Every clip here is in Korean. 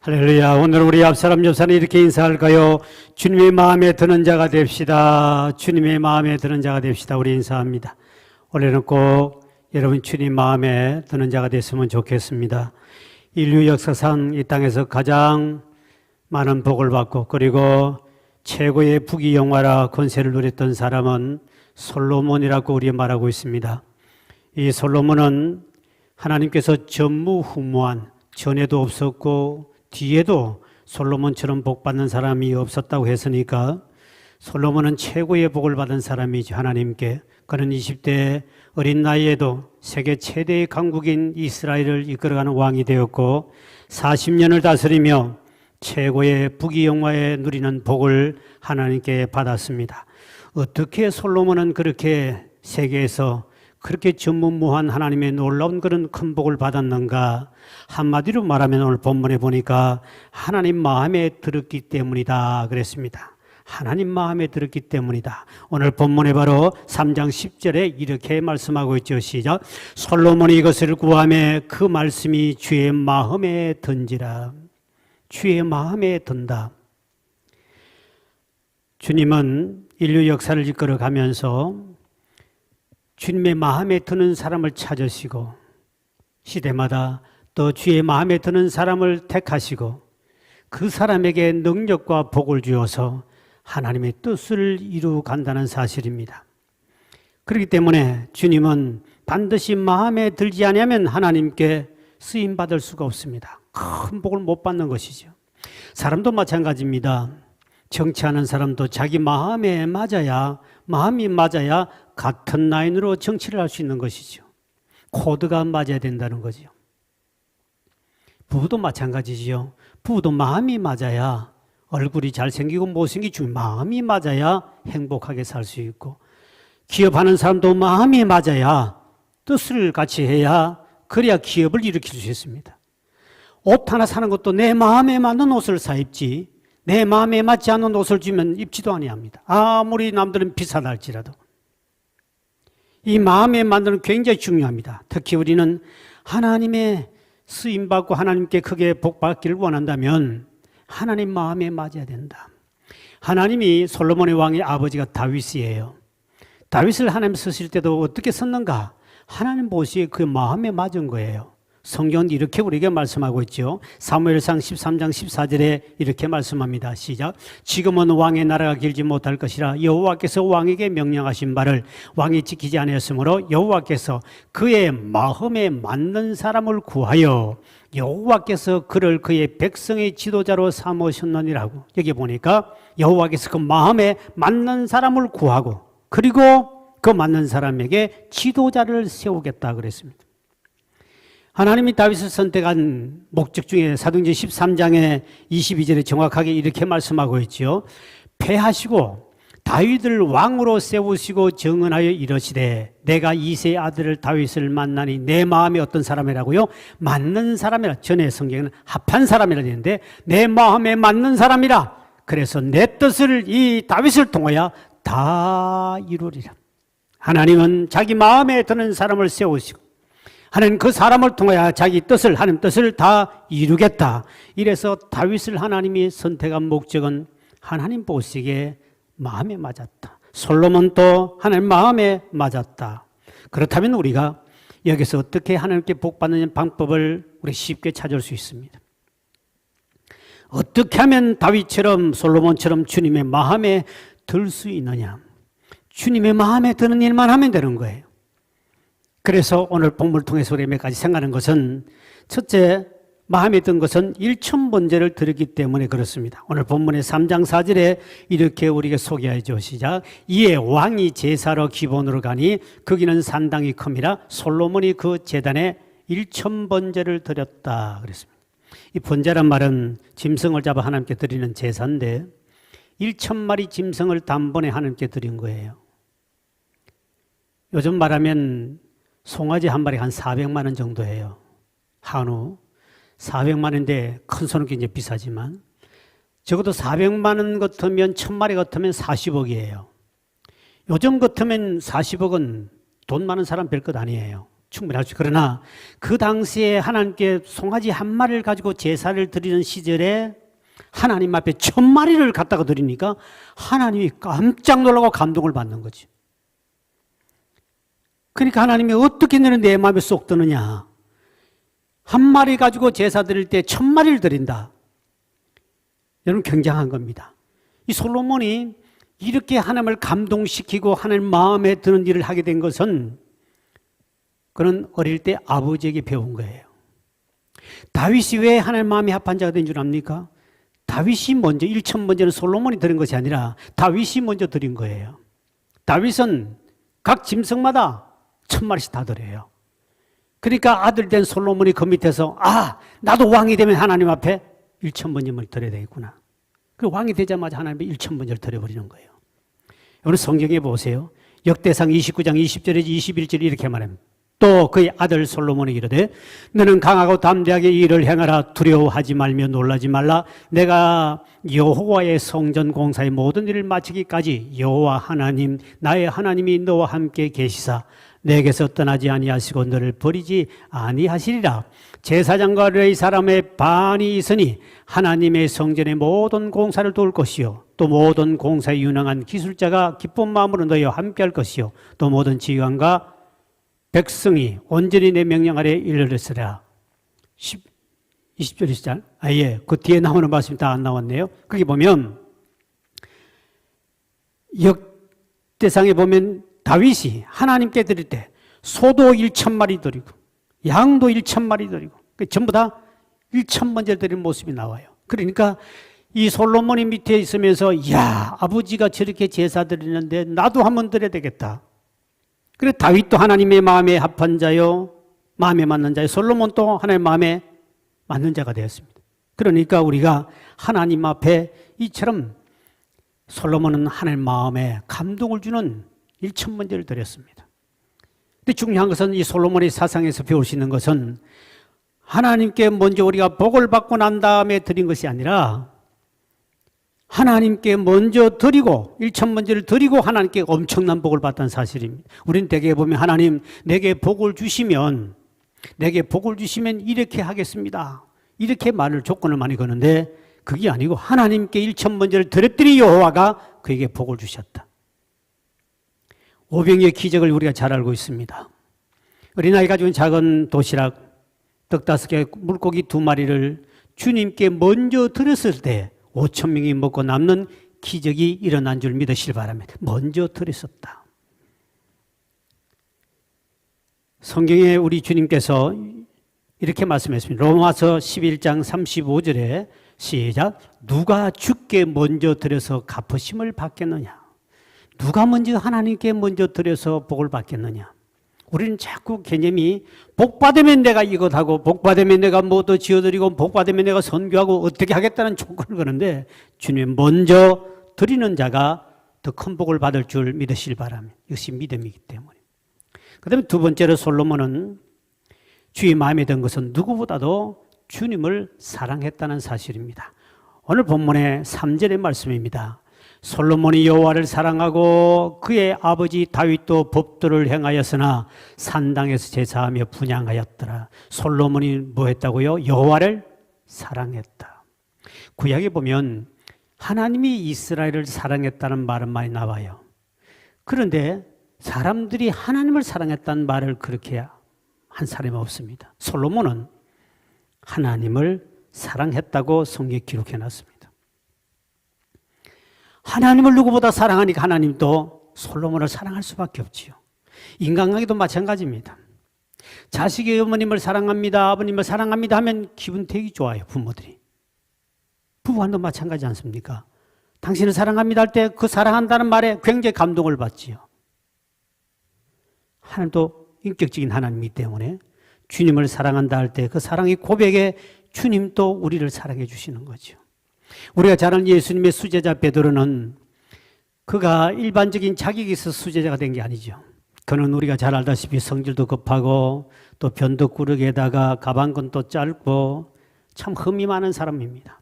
할렐루야. 오늘 우리 앞사람 옆사람 이렇게 인사할까요? 주님의 마음에 드는 자가 됩시다. 주님의 마음에 드는 자가 됩시다. 우리 인사합니다. 올해는 꼭 여러분 주님 마음에 드는 자가 됐으면 좋겠습니다. 인류 역사상 이 땅에서 가장 많은 복을 받고 그리고 최고의 부귀영화라 권세를 누렸던 사람은 솔로몬이라고 우리가 말하고 있습니다. 이 솔로몬은 하나님께서 전무후무한, 전에도 없었고 뒤에도 솔로몬처럼 복받는 사람이 없었다고 했으니까 솔로몬은 최고의 복을 받은 사람이죠. 하나님께. 그는 20대 어린 나이에도 세계 최대의 강국인 이스라엘을 이끌어가는 왕이 되었고 40년을 다스리며 최고의 부귀영화에 누리는 복을 하나님께 받았습니다. 어떻게 솔로몬은 그렇게 세계에서 그렇게 전무후무한 하나님의 놀라운 그런 큰 복을 받았는가? 한마디로 말하면 오늘 본문에 보니까 하나님 마음에 들었기 때문이다 그랬습니다. 하나님 마음에 들었기 때문이다. 오늘 본문에 바로 3장 10절에 이렇게 말씀하고 있죠. 시작. 솔로몬이 이것을 구하매 그 말씀이 주의 마음에 든지라. 주의 마음에 든다. 주님은 인류 역사를 이끌어 가면서 주님의 마음에 드는 사람을 찾으시고 시대마다 또 주의 마음에 드는 사람을 택하시고 그 사람에게 능력과 복을 주어서 하나님의 뜻을 이루어 간다는 사실입니다. 그렇기 때문에 주님은 반드시 마음에 들지 않으면 하나님께 쓰임받을 수가 없습니다. 큰 복을 못 받는 것이죠. 사람도 마찬가지입니다. 정치하는 사람도 자기 마음이 맞아야 같은 라인으로 정치를 할 수 있는 것이죠. 코드가 맞아야 된다는 거죠. 부부도 마찬가지지요. 부부도 마음이 맞아야 얼굴이 잘생기고 못생기고 마음이 맞아야 행복하게 살 수 있고 기업하는 사람도 마음이 맞아야 뜻을 같이 해야 그래야 기업을 일으킬 수 있습니다. 옷 하나 사는 것도 내 마음에 맞는 옷을 사 입지 내 마음에 맞지 않는 옷을 주면 입지도 아니합니다. 아무리 남들은 비싸다 할지라도. 이 마음에 맞는 굉장히 중요합니다. 특히 우리는 하나님의 쓰임받고 하나님께 크게 복받기를 원한다면 하나님 마음에 맞아야 된다. 하나님이 솔로몬의 왕의 아버지가 다윗이에요. 다윗을 하나님 쓰실 때도 어떻게 썼는가? 하나님 보시기에 그 마음에 맞은 거예요. 성경은 이렇게 우리에게 말씀하고 있죠. 사무엘상 13장 14절에 이렇게 말씀합니다. 시작. 지금은 왕의 나라가 길지 못할 것이라 여호와께서 왕에게 명령하신 바를 왕이 지키지 아니었으므로 여호와께서 그의 마음에 맞는 사람을 구하여 여호와께서 그를 그의 백성의 지도자로 삼으셨느니라고. 여기 보니까 여호와께서 그 마음에 맞는 사람을 구하고 그리고 그 맞는 사람에게 지도자를 세우겠다 그랬습니다. 하나님이 다윗을 선택한 목적 중에 사도행전 13장의 22절에 정확하게 이렇게 말씀하고 있죠. 패하시고 다윗을 왕으로 세우시고 정언하여 이르시되 내가 이새의 아들을 다윗을 만나니 내 마음에 어떤 사람이라고요? 맞는 사람이라. 전에 성경에는 합한 사람이라 되는데 내 마음에 맞는 사람이라. 그래서 내 뜻을 이 다윗을 통하여 다 이루리라. 하나님은 자기 마음에 드는 사람을 세우시고 하나님 그 사람을 통하여 자기 뜻을, 하나님 뜻을 다 이루겠다. 이래서 다윗을 하나님이 선택한 목적은 하나님 보시기에 마음에 맞았다. 솔로몬도 하나님 마음에 맞았다. 그렇다면 우리가 여기서 어떻게 하나님께 복받는 방법을 우리 쉽게 찾을 수 있습니다. 어떻게 하면 다윗처럼 솔로몬처럼 주님의 마음에 들 수 있느냐. 주님의 마음에 드는 일만 하면 되는 거예요. 그래서 오늘 본문을 통해서 우리 몇 가지 생각하는 것은 첫째, 마음에 든 것은 일천번제를 드렸기 때문에 그렇습니다. 오늘 본문의 3장 4절에 이렇게 우리에게 소개하죠. 시작. 이에 왕이 제사로 기본으로 가니 거기는 산당이 큼이라 솔로몬이 그 제단에 1000번제를 드렸다 그랬습니다. 이 번제란 말은 짐승을 잡아 하나님께 드리는 제사인데 1000마리 짐승을 단번에 하나님께 드린 거예요. 요즘 말하면 송아지 한 마리 한 400만 원 정도예요. 한우 400만 원인데 큰 소는 굉장히 비싸지만 적어도 400만 원 같으면 1000마리 같으면 40억이에요. 요즘 같으면 40억은 돈 많은 사람 별 것 아니에요. 충분히 할 수 있어요. 그러나 그 당시에 하나님께 송아지 한 마리를 가지고 제사를 드리는 시절에 하나님 앞에 1000마리를 갖다가 드리니까 하나님이 깜짝 놀라고 감동을 받는 거지. 그러니까 하나님이 어떻게 너는 내 마음에 쏙 드느냐. 한 마리 가지고 제사 드릴 때 1000마리를 드린다. 여러분 굉장한 겁니다. 이 솔로몬이 이렇게 하나님을 감동시키고 하나님 마음에 드는 일을 하게 된 것은 그는 어릴 때 아버지에게 배운 거예요. 다윗이 왜 하나님 마음에 합한 자가 된 줄 압니까? 다윗이 먼저 1000번째는 솔로몬이 드린 것이 아니라 다윗이 먼저 드린 거예요. 다윗은 각 짐승마다 1000마리씩 다 드려요. 그러니까 아들 된 솔로몬이 그 밑에서 나도 왕이 되면 하나님 앞에 1000번째를 드려야 되겠구나. 그 왕이 되자마자 하나님께 1000번째를 드려버리는 거예요. 오늘 성경에 보세요. 역대상 29장 20절에서 21절에 이렇게 말합니다. 또 그의 아들 솔로몬에게 이르되 너는 강하고 담대하게 이 일을 행하라. 두려워하지 말며 놀라지 말라. 내가 여호와의 성전 공사의 모든 일을 마치기까지 여호와 하나님 나의 하나님이 너와 함께 계시사 내게서 떠나지 아니하시고 너를 버리지 아니하시리라. 제사장과 레위 사람의 반이 있으니 하나님의 성전의 모든 공사를 도울 것이요 또 모든 공사에 유능한 기술자가 기쁜 마음으로 너희와 함께할 것이요 또 모든 지휘관과 백성이 온전히 내 명령 아래 이르렀으라. 20절 시작. 그 뒤에 나오는 말씀이 다 안 나왔네요. 거기 보면 역대상에 보면 다윗이 하나님께 드릴 때 소도 1000마리 드리고 양도 1000마리 드리고 전부 다 1000번째 드리는 모습이 나와요. 그러니까 이 솔로몬이 밑에 있으면서 아버지가 저렇게 제사 드리는데 나도 한번 드려야 되겠다. 그래 다윗도 하나님의 마음에 합한 자요 마음에 맞는 자요 솔로몬도 하나님의 마음에 맞는 자가 되었습니다. 그러니까 우리가 하나님 앞에 이처럼 솔로몬은 하나님 마음에 감동을 주는 1000번째를 드렸습니다. 근데 중요한 것은 이 솔로몬의 사상에서 배울 수 있는 것은 하나님께 먼저 우리가 복을 받고 난 다음에 드린 것이 아니라 하나님께 먼저 드리고 1000번째를 드리고 하나님께 엄청난 복을 받다는 사실입니다. 우리는 대개 보면 하나님 내게 복을 주시면 이렇게 하겠습니다. 이렇게 말을 조건을 많이 거는데 그게 아니고 하나님께 1000번째를 드렸더니 여호와가 그에게 복을 주셨다. 오병이의 기적을 우리가 잘 알고 있습니다. 어린아이 가지고 있는 작은 도시락 떡 5개 물고기 2마리를 주님께 먼저 드렸을 때 5000명이 먹고 남는 기적이 일어난 줄 믿으시길 바랍니다. 먼저 드렸었다. 성경에 우리 주님께서 이렇게 말씀했습니다. 로마서 11장 35절에 시작. 누가 주께 먼저 드려서 갚으심을 받겠느냐. 누가 먼저 하나님께 먼저 드려서 복을 받겠느냐. 우리는 자꾸 개념이 복받으면 내가 이것하고 복받으면 내가 뭐 더 지어드리고 복받으면 내가 선교하고 어떻게 하겠다는 조건을 거는데 주님 먼저 드리는 자가 더 큰 복을 받을 줄 믿으시길 바랍니다. 이것이 믿음이기 때문에. 그 다음에 두 번째로 솔로몬은 주의 마음에 든 것은 누구보다도 주님을 사랑했다는 사실입니다. 오늘 본문의 3절의 말씀입니다. 솔로몬이 여호와를 사랑하고 그의 아버지 다윗도 법도를 행하였으나 산당에서 제사하며 분향하였더라. 솔로몬이 뭐 했다고요? 여호와를 사랑했다. 구약에 보면 하나님이 이스라엘을 사랑했다는 말은 많이 나와요. 그런데 사람들이 하나님을 사랑했다는 말을 그렇게 한 사람이 없습니다. 솔로몬은 하나님을 사랑했다고 성경에 기록해 놨습니다. 하나님을 누구보다 사랑하니까 하나님도 솔로몬을 사랑할 수밖에 없지요. 인간관계도 마찬가지입니다. 자식이 어머님을 사랑합니다, 아버님을 사랑합니다 하면 기분 되게 좋아요, 부모들이. 부부간도 마찬가지 않습니까? 당신을 사랑합니다 할 때 그 사랑한다는 말에 굉장히 감동을 받지요. 하나님도 인격적인 하나님이기 때문에 주님을 사랑한다 할 때 그 사랑의 고백에 주님도 우리를 사랑해 주시는 거죠. 우리가 잘 아는 예수님의 수제자 베드로는 그가 일반적인 자격이 있어서 수제자가 된 게 아니죠. 그는 우리가 잘 알다시피 성질도 급하고 또 변덕꾸러기에다가 가방끈도 짧고 참 흠이 많은 사람입니다.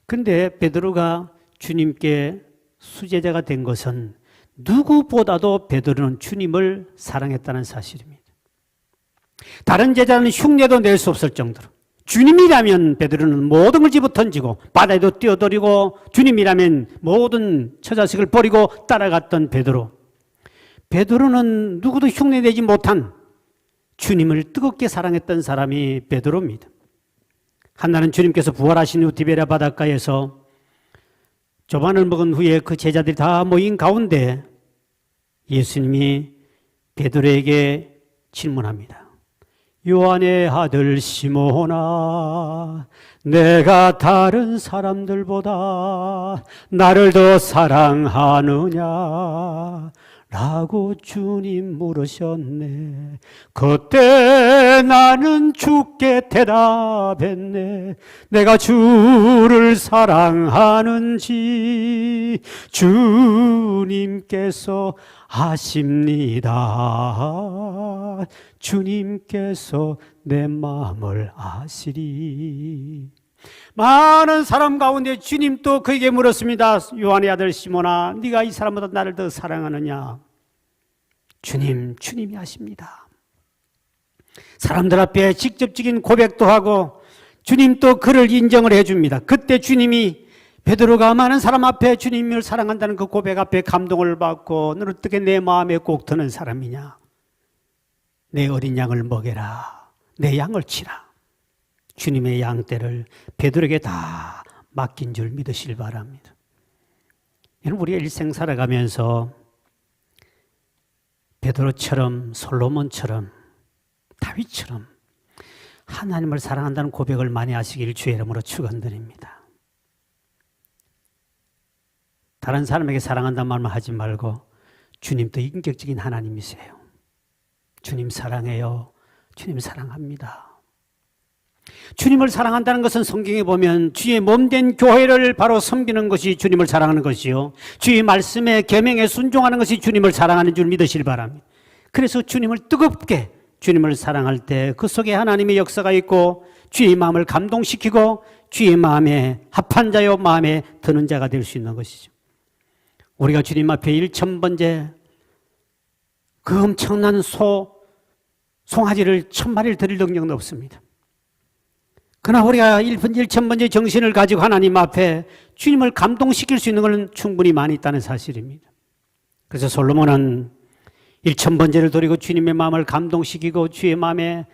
그런데 베드로가 주님께 수제자가 된 것은 누구보다도 베드로는 주님을 사랑했다는 사실입니다. 다른 제자는 흉내도 낼 수 없을 정도로. 주님이라면 베드로는 모든 걸 집어 던지고 바다에도 뛰어들이고, 주님이라면 모든 처자식을 버리고 따라갔던 베드로. 베드로는 누구도 흉내내지 못한 주님을 뜨겁게 사랑했던 사람이 베드로입니다. 한날은 주님께서 부활하신 후 디베랴 바닷가에서 조반을 먹은 후에 그 제자들이 다 모인 가운데 예수님이 베드로에게 질문합니다. 요한의 아들 시몬아, 내가 다른 사람들보다 나를 더 사랑하느냐? 라고 주님 물으셨네. 그때 나는 주께 대답했네. 내가 주를 사랑하는지 주님께서 아십니다. 주님께서 내 마음을 아시리. 많은 사람 가운데 주님 또 그에게 물었습니다. 요한의 아들 시몬아, 네가 이 사람보다 나를 더 사랑하느냐? 주님이 아십니다. 사람들 앞에 직접적인 고백도 하고 주님 또 그를 인정을 해줍니다. 그때 주님이 베드로가 많은 사람 앞에 주님을 사랑한다는 그 고백 앞에 감동을 받고, 너는 어떻게 내 마음에 꼭 드는 사람이냐? 내 어린 양을 먹여라. 내 양을 치라. 주님의 양떼를 베드로에게 다 맡긴 줄 믿으실 바랍니다. 여러분, 우리가 일생 살아가면서 베드로처럼, 솔로몬처럼, 다윗처럼 하나님을 사랑한다는 고백을 많이 하시길 주의 이름으로 축원드립니다. 다른 사람에게 사랑한다는 말만 하지 말고 주님도 인격적인 하나님이세요. 주님 사랑해요. 주님 사랑합니다. 주님을 사랑한다는 것은 성경에 보면 주의 몸된 교회를 바로 섬기는 것이 주님을 사랑하는 것이요, 주의 말씀에 계명에 순종하는 것이 주님을 사랑하는 줄 믿으시길 바랍니다. 그래서 주님을 뜨겁게, 주님을 사랑할 때 그 속에 하나님의 역사가 있고 주의 마음을 감동시키고 주의 마음에 합한 자요 마음에 드는 자가 될 수 있는 것이죠. 우리가 주님 앞에 1000번째 그 엄청난 송아지를 1000마리를 드릴 능력은 없습니다. 그러나 우리가 1000번째 정신을 가지고 하나님 앞에 주님을 감동시킬 수 있는 것은 충분히 많이 있다는 사실입니다. 그래서 솔로몬은 1000번째를 드리고 주님의 마음을 감동시키고 주의 마음에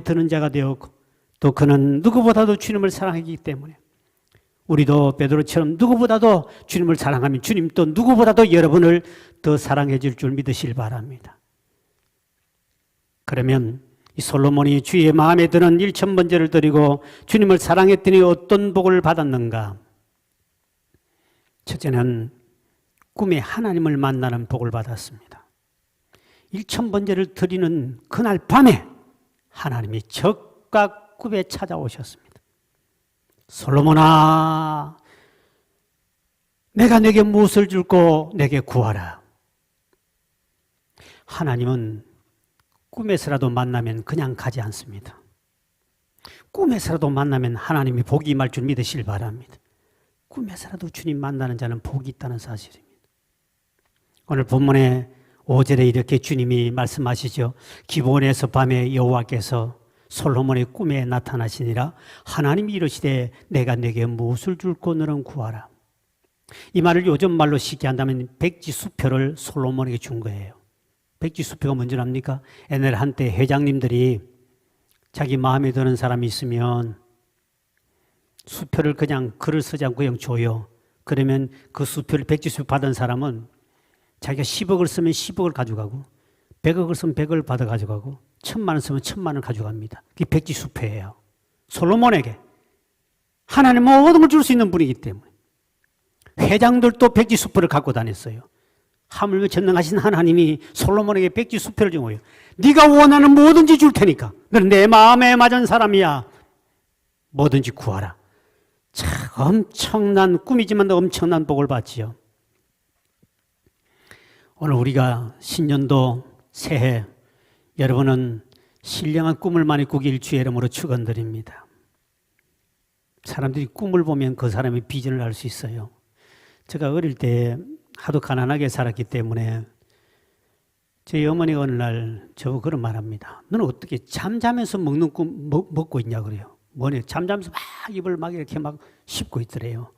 드는 자가 되었고, 또 그는 누구보다도 주님을 사랑하기 때문에 우리도 베드로처럼 누구보다도 주님을 사랑하면 주님 또 누구보다도 여러분을 더 사랑해 줄 줄 믿으실 바랍니다. 그러면 이 솔로몬이 주의 마음에 드는 1000번째를 드리고 주님을 사랑했더니 어떤 복을 받았는가? 첫째는 꿈에 하나님을 만나는 복을 받았습니다. 1000번째를 드리는 그날 밤에 하나님이 적각 꿈에 찾아오셨습니다. 솔로몬아, 내가 내게 무엇을 줄고 내게 구하라. 하나님은 꿈에서라도 만나면 그냥 가지 않습니다. 꿈에서라도 만나면 하나님이 복이 임할 줄 믿으시길 바랍니다. 꿈에서라도 주님 만나는 자는 복이 있다는 사실입니다. 오늘 본문에 5절에 이렇게 주님이 말씀하시죠. 기브온에서 밤에 여호와께서 솔로몬의 꿈에 나타나시니라. 하나님이 이르시되 내가 내게 무엇을 줄고 너는 구하라. 이 말을 요즘 말로 쉽게 한다면 백지수표를 솔로몬에게 준 거예요. 백지수표가 뭔지 압니까? 옛날 한때 회장님들이 자기 마음에 드는 사람이 있으면 수표를 그냥 글을 쓰지 않고 그냥 줘요. 그러면 그 수표를 백지수표 받은 사람은 자기가 10억을 쓰면 10억을 가져가고 100억을 쓰면 100억을 받아 가져가고 1000만원 쓰면 1000만원을 가져갑니다. 그게 백지수표예요. 솔로몬에게 하나님 모든 걸 줄 수 있는 분이기 때문에 회장들도 백지수표를 갖고 다녔어요. 하물며 전능하신 하나님이 솔로몬에게 백지수표를 준 거예요. 네가 원하는 뭐든지 줄 테니까 너는 내 마음에 맞은 사람이야. 뭐든지 구하라. 참 엄청난 꿈이지만 엄청난 복을 받지요. 오늘 우리가 신년도 새해 여러분은 신령한 꿈을 많이 꾸길 주의 이름으로 축원드립니다. 사람들이 꿈을 보면 그 사람의 비전을 알 수 있어요. 제가 어릴 때 하도 가난하게 살았기 때문에 저희 어머니가 어느 날 저보고 그런 말 합니다. 너는 어떻게 잠자면서 먹는 꿈 먹고 있냐 그래요. 뭐냐, 잠자면서 막 입을 막 이렇게 막 씹고 있더래요.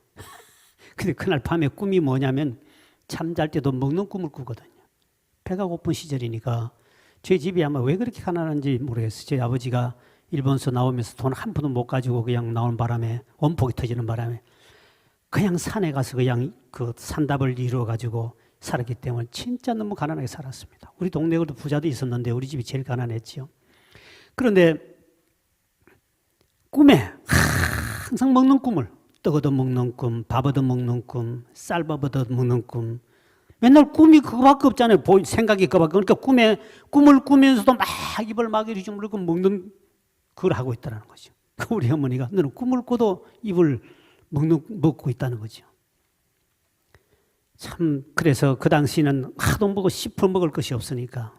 근데 그날 밤에 꿈이 뭐냐면 잠잘 때도 먹는 꿈을 꾸거든요. 배가 고픈 시절이니까 저희 집이 아마 왜 그렇게 가난한지 모르겠어요. 저희 아버지가 일본에서 나오면서 돈 한 푼도 못 가지고 그냥 나오는 바람에, 원폭이 터지는 바람에 그냥 산에 가서 그냥 그 산답을 이루어 가지고 살았기 때문에 진짜 너무 가난하게 살았습니다. 우리 동네에도 부자도 있었는데 우리 집이 제일 가난했지요. 그런데 꿈에 항상 먹는 꿈을, 떡 얻어 먹는 꿈, 밥 얻어 먹는 꿈, 쌀밥 얻어 먹는 꿈, 맨날 꿈이 그거밖에 없잖아요. 생각이 그거밖에. 그러니까 꿈을 꾸면서도 막 입을 막 이렇게 물고 먹는 그걸 하고 있다는 거죠. 우리 어머니가 너는 꿈을 꿔도 입을 먹고 있다는 거죠. 참, 그래서 그 당시는 하도 먹고 씹어 먹을 것이 없으니까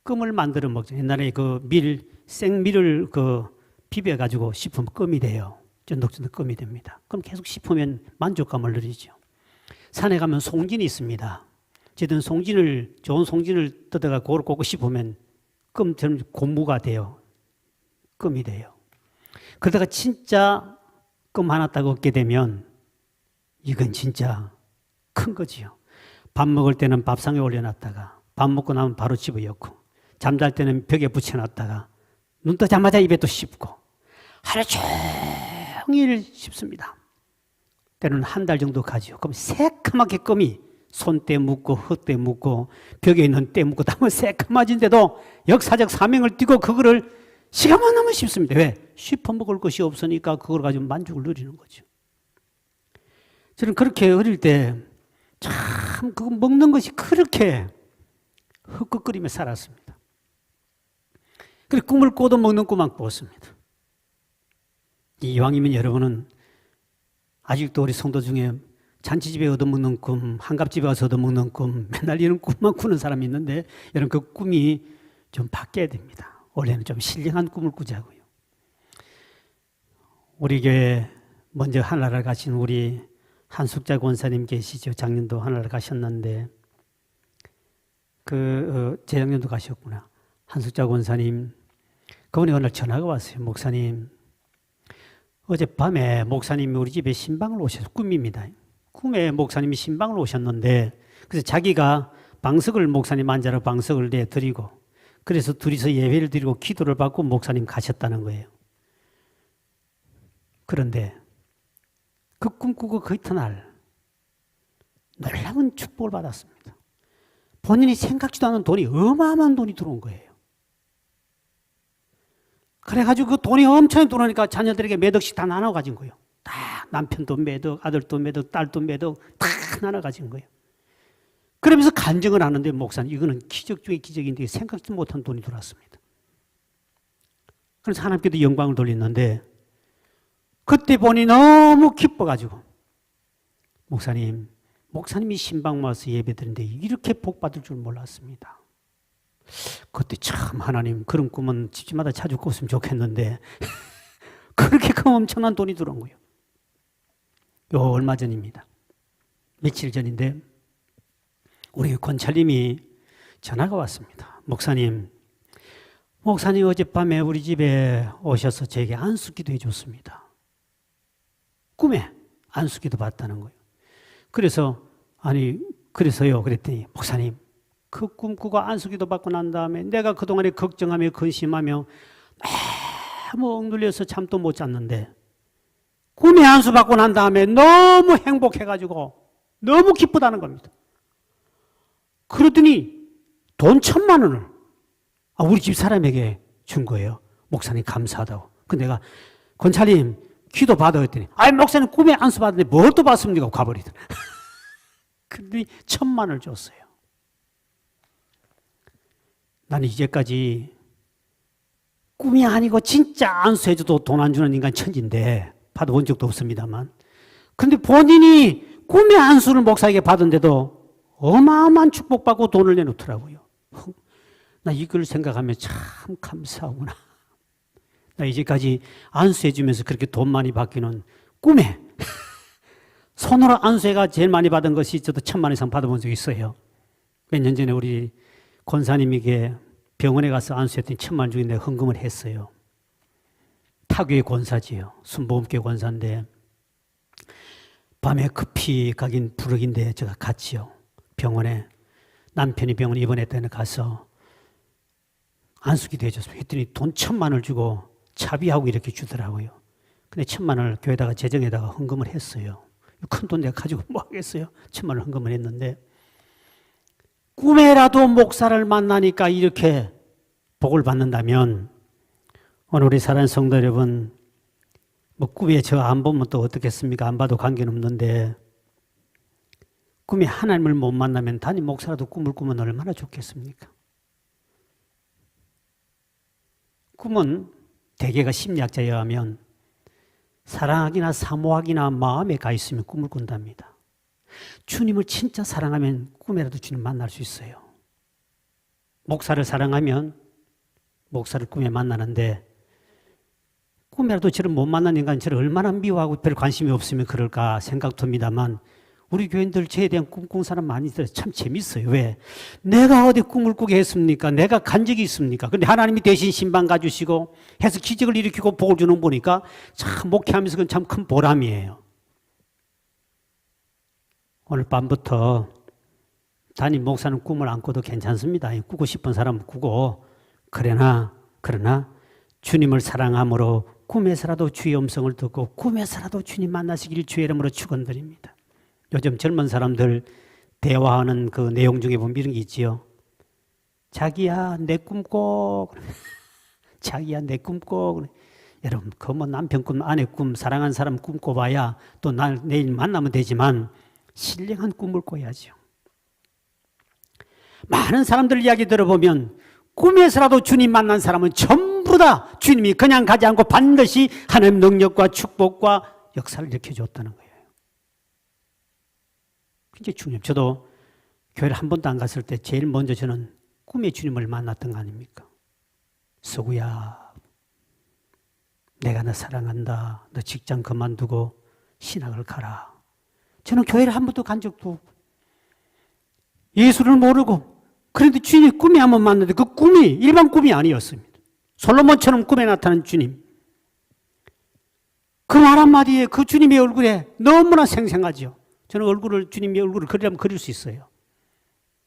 껌을 만들어 먹죠. 옛날에 그 생밀을 비벼가지고 씹으면 껌이 돼요. 쫀득쫀득 껌이 됩니다. 그럼 계속 씹으면 만족감을 누리죠. 산에 가면 송진이 있습니다. 저희들은 좋은 송진을 뜯어가 그걸 꽂고 씹으면 껌처럼 고무가 돼요. 껌이 돼요. 그러다가 진짜 껌 하나 딱 얻게 되면 이건 진짜 큰 거지요. 밥 먹을 때는 밥상에 올려놨다가 밥 먹고 나면 바로 집어넣고 잠잘 때는 벽에 붙여놨다가 눈 뜨자마자 입에 또 씹고 하루 종일 씹습니다. 때로는 한 달 정도 가지요. 그럼 새카맣게 껌이 손때 묻고 흙때 묻고 벽에 있는 때 묻고 다 새카마진데도 역사적 사명을 띠고 그거를 시간만 나면 씹습니다. 왜? 씹어 먹을 것이 없으니까 그걸 가지고 만족을 누리는 거죠. 저는 그렇게 어릴 때 참 그거 먹는 것이 그렇게 흑흑거리며 살았습니다. 그래서 꿈을 꿔도 먹는 꿈만 꿨습니다. 이왕이면 여러분은 아직도 우리 성도 중에 잔치집에 얻어먹는 꿈, 한갑집에 가서 얻어먹는 꿈, 맨날 이런 꿈만 꾸는 사람이 있는데 여러분 그 꿈이 좀 바뀌어야 됩니다. 원래는 좀 신령한 꿈을 꾸자고요. 우리 교회 먼저 하늘나라 가신 우리 한숙자 권사님 계시죠. 작년도 하늘나라 가셨는데 재작년도 가셨구나. 한숙자 권사님, 그분이 오늘 전화가 왔어요. 목사님, 어젯밤에 목사님이 우리 집에 신방을 오셔서 꿈입니다. 꿈에 목사님이 신방을 오셨는데 그래서 자기가 목사님 앉아라 방석을 내드리고 그래서 둘이서 예배를 드리고 기도를 받고 목사님 가셨다는 거예요. 그런데 그 꿈꾸고 그 이튿날 놀라운 축복을 받았습니다. 본인이 생각지도 않은 돈이 어마어마한 돈이 들어온 거예요. 그래가지고 그 돈이 엄청 들어오니까 자녀들에게 몇 억씩 다 나눠 가진 거예요. 다 남편도 몇 억, 아들도 몇 억, 딸도 몇 억 다 나눠 가진 거예요. 그러면서 간증을 하는데 목사님 이거는 기적 중의 기적인데 생각지도 못한 돈이 들어왔습니다. 그래서 하나님께도 영광을 돌렸는데 그때 보니 너무 기뻐가지고 목사님이 신방 와서 예배드리는데 이렇게 복 받을 줄 몰랐습니다. 그때 참 하나님 그런 꿈은 집집마다 자주 꿨으면 좋겠는데 그렇게 큰 엄청난 돈이 들어온 거예요. 요 얼마 전입니다. 며칠 전인데 우리 권찰님이 전화가 왔습니다. 목사님 어젯밤에 우리 집에 오셔서 저에게 안수기도 해줬습니다. 꿈에 안수기도 받다는 거예요. 그래서요 그랬더니 목사님 그 꿈꾸고 안수기도 받고 난 다음에 내가 그동안에 걱정하며 근심하며 너무 억눌려서 잠도 못 잤는데 꿈에 안수 받고 난 다음에 너무 행복해가지고 너무 기쁘다는 겁니다. 그러더니 돈 1,000만 원을 우리 집 사람에게 준 거예요. 목사님 감사하다고. 근데 내가 권찰님 기도 받아 했더니 목사님 꿈에 안수 받았는데 뭘 또 받습니까? 가버리더라. 그러더니 1,000만 원을 줬어요. 나는 이제까지 꿈이 아니고 진짜 안수해줘도 돈 안 주는 인간 천지인데 받아본 적도 없습니다만 근데 본인이 꿈의 안수를 목사에게 받은데도 어마어마한 축복받고 돈을 내놓더라고요. 나 이걸 생각하면 참 감사하구나. 나 이제까지 안수해주면서 그렇게 돈 많이 받기는 꿈에 손으로 안수해가 제일 많이 받은 것이 저도 1,000만 원 이상 받아본 적이 있어요. 몇 년 전에 우리 권사님에게 병원에 가서 안수했더니 1,000만 원 주고 내가 헌금을 했어요. 타교의 권사지요. 순복음교회 권사인데 밤에 급히 가긴 부르긴데 제가 갔지요. 병원에 남편이 병원에 입원했다는 가서 안수기도 해줬어요. 했더니 돈 1,000만 원을 주고 차비하고 이렇게 주더라고요. 근데 1,000만 원을 교회다가 재정에다가 헌금을 했어요. 큰 돈 내가 가지고 뭐 하겠어요. 1,000만 원 헌금을 했는데 꿈에라도 목사를 만나니까 이렇게 복을 받는다면 오늘 우리 사랑하는 성도 여러분, 뭐 꿈에 저 안 보면 또 어떻겠습니까? 안 봐도 관계는 없는데 꿈에 하나님을 못 만나면 단임 목사라도 꿈을 꾸면 얼마나 좋겠습니까? 꿈은 대개가 심리학자에 의하면 사랑하기나 사모하기나 마음에 가 있으면 꿈을 꾼답니다. 주님을 진짜 사랑하면 꿈에라도 주님 만날 수 있어요. 목사를 사랑하면 목사를 꿈에 만나는데 꿈에라도 저를 못 만나는 인간 저를 얼마나 미워하고 별 관심이 없으면 그럴까 생각됩니다만 우리 교인들 저에 대한 꿈꾼 사람 많이 있어요. 참 재밌어요. 왜? 내가 어디 꿈을 꾸게 했습니까? 내가 간 적이 있습니까? 근데 하나님이 대신 신방 가주시고 해서 기적을 일으키고 복을 주는 거 보니까 참 목회하면서 그건 참 큰 보람이에요. 오늘 밤부터 담임 목사는 꿈을 안 꿔도 괜찮습니다. 꾸고 싶은 사람은 꾸고 그러나 주님을 사랑함으로 꿈에서라도 주의 음성을 듣고 꿈에서라도 주님 만나시길 주의 이름으로 축원드립니다. 요즘 젊은 사람들 대화하는 그 내용 중에 보면 이런 게 있지요. 자기야 내 꿈 꿔. 자기야 내 꿈 꿔. 여러분 그 뭐 남편 꿈, 아내 꿈, 사랑하는 사람 꿈 꿔봐야 또 내일 만나면 되지만 신령한 꿈을 꿔야죠. 많은 사람들 이야기 들어보면 꿈에서라도 주님 만난 사람은 전부 다 주님이 그냥 가지 않고 반드시 하나님 능력과 축복과 역사를 일으켜줬다는 거예요. 굉장히 중요해요. 저도 교회를 한 번도 안 갔을 때 제일 먼저 저는 꿈에 주님을 만났던 거 아닙니까? 서구야, 내가 너 사랑한다. 너 직장 그만두고 신학을 가라. 저는 교회를 한 번도 간 적도 없고 예수를 모르고 그런데 주님이 꿈에 한번 만났는데 그 꿈이 일반 꿈이 아니었습니다. 솔로몬처럼 꿈에 나타난 주님. 그 말 한마디에 그 주님의 얼굴에 너무나 생생하죠. 저는 주님의 얼굴을 그리려면 그릴 수 있어요.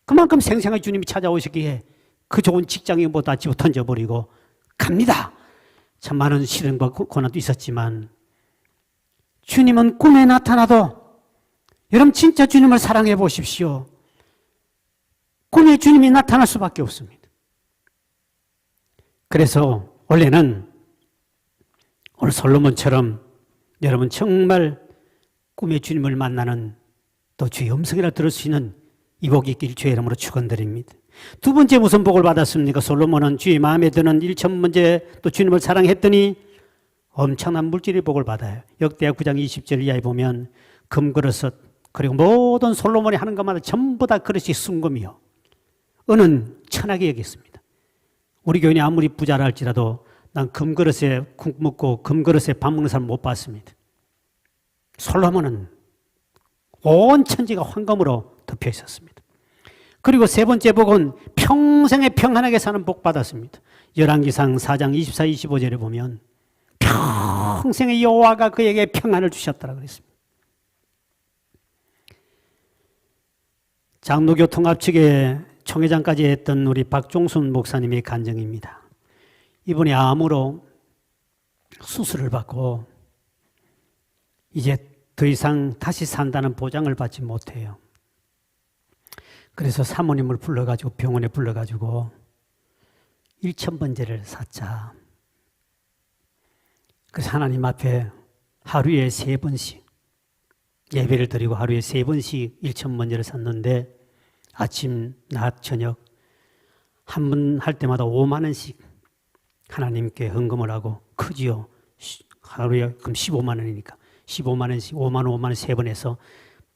그만큼 생생하게 주님이 찾아오시기에 그 좋은 직장에 다 집어 던져버리고 갑니다. 참 많은 시련과 고난도 있었지만 주님은 꿈에 나타나도 여러분 진짜 주님을 사랑해 보십시오. 꿈에 주님이 나타날 수밖에 없습니다. 그래서 원래는 오늘 솔로몬처럼 여러분 정말 꿈에 주님을 만나는 또 주의 음성이라 들을 수 있는 이 복이 있길 주의 이름으로 축원드립니다. 두 번째 무슨 복을 받았습니까? 솔로몬은 주의 마음에 드는 1,000번째 또 주님을 사랑했더니 엄청난 물질의 복을 받아요. 역대하 9장 20절 이하에 보면 금그릇 그리고 모든 솔로몬이 하는 것마다 전부 다 그릇이 순금이요. 은은 천하게 여겼습니다. 우리 교인이 아무리 부자라 할지라도 난 금그릇에 국 먹고 금그릇에 밥 먹는 사람 못 봤습니다. 솔로몬은 온 천지가 황금으로 덮여 있었습니다. 그리고 세 번째 복은 평생에 평안하게 사는 복 받았습니다. 열왕기상 4장 24, 25절에 보면 평생의 여호와가 그에게 평안을 주셨다고 그랬습니다. 장로교통합 측에 총회장까지 했던 우리 박종순 목사님의 간증입니다. 이분이 암으로 수술을 받고 이제 더 이상 다시 산다는 보장을 받지 못해요. 그래서 사모님을 불러가지고 병원에 불러가지고 1,000번제를 샀자. 그래서 하나님 앞에 하루에 3번씩 예배를 드리고 하루에 3번씩 1,000번제를 샀는데 아침, 낮, 저녁 한 번 할 때마다 5만 원씩 하나님께 헌금을 하고 크지요. 하루에 그럼 15만 원이니까 15만 원씩 5만 원, 5만 원 3번 해서